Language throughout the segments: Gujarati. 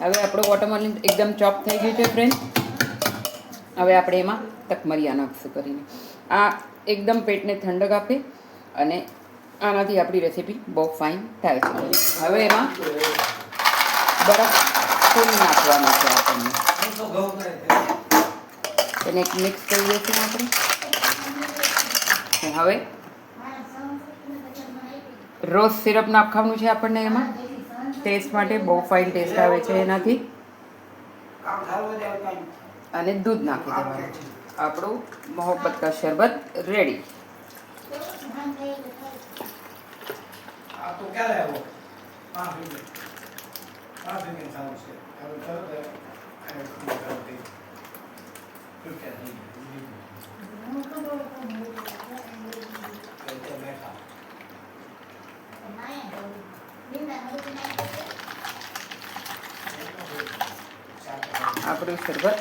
હવે આપણું વોટરમેલન એકદમ ચોપ થઈ ગયું છે ફ્રેન્ડ. હવે આપણે એમાં તકમરિયા નાખશું કરીને. આ એકદમ પેટને ઠંડક આપે અને આનાથી આપણી રેસીપી બહુ ફાઇન થાય છે. હવે એમાં બરફ ફૂલ નાખવાનો છે આપણને. એને એક મિક્સ કરી દઈશું આપણે. હવે રોઝ સિરપ નાખવાનું છે આપણને એમાં. ટેસ્ટ માટે બહુ ફાઇન ટેસ્ટ આવે છે એનાથી. અને દૂધ નાખી દેવાનું છે. આપણું મોહબ્બત કા શરબત રેડી. આપણું શરબત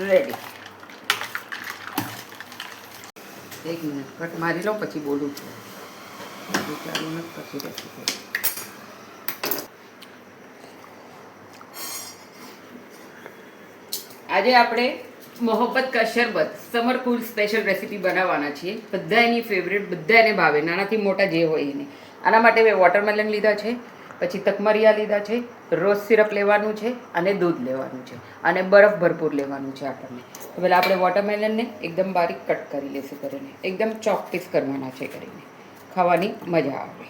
રેડી. એક મિનિટ કટ મારી લઉં પછી બોલું છું. ચાલુ નથી પછી રેસીપી. આજે આપણે મોહબ્બત કા શરબત સમર કુલ સ્પેશિયલ રેસીપી બનાવવાના છીએ. બધા એની ફેવરેટ, બધા એને ભાવે, નાનાથી મોટા જે હોય એને. આના માટે મેં વોટરમેલન લીધા છે, પછી તકમરિયા લીધા છે, રોઝ સિરપ લેવાનું છે અને દૂધ લેવાનું છે અને બરફ ભરપૂર લેવાનું છે આપણને. તો પહેલાં આપણે વોટરમેલનને એકદમ બારીક કટ કરી લઈશું કરીને. એકદમ ચોપ પીસ કરવાના છે કરીને, ખાવાની મજા આવે.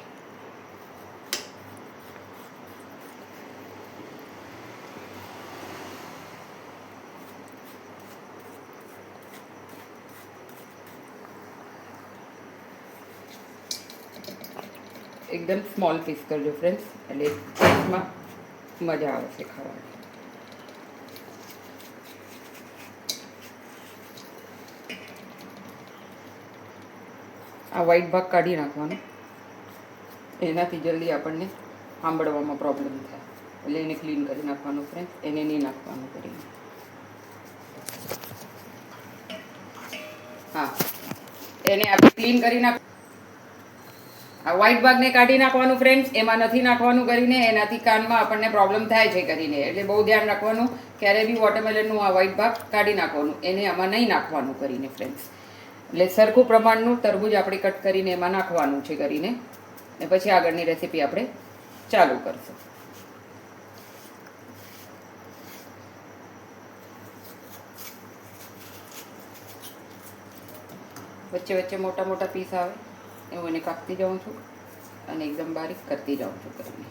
એકદમ સ્મોલ પીસ કરજો ફ્રેન્ડ્સ, એટલે ટેસ્ટમાં મજા આવશે ખાવાની. આ વ્હાઈટ ભાગ કાઢી નાખવાનો, એનાથી જલ્દી આપણને સાંભળવામાં પ્રોબ્લેમ થાય. એટલે એને ક્લીન કરી નાખવાનું ફ્રેન્ડ્સ, એને નહીં નાખવાનું કરીને. હા, એને આપણે ક્લીન કરી નાખ. આ વ્હાઈટ ભાગને કાઢી નાખવાનું ફ્રેન્ડ્સ, એમાં નથી નાખવાનું કરીને, એનાથી કાનમાં આપણને પ્રોબ્લેમ થાય છે કરીને. એટલે બહુ ધ્યાન રાખવાનું, ક્યારે બી વોટરમેલનનું આ વ્હાઈટ ભાગ કાઢી નાખવાનું, એને આમાં નહીં નાખવાનું કરીને ફ્રેન્ડ્સ. એટલે સરખું પ્રમાણનું તરબૂચ આપણે કટ કરીને એમાં નાખવાનું છે કરીને, ને પછી આગળની રેસીપી આપણે ચાલુ કરશું. વચ્ચે વચ્ચે મોટા મોટા પીસ આવે એવું એને કાપતી જાઉં છું અને એકદમ બારીક કરતી જાઉં છું કરીને.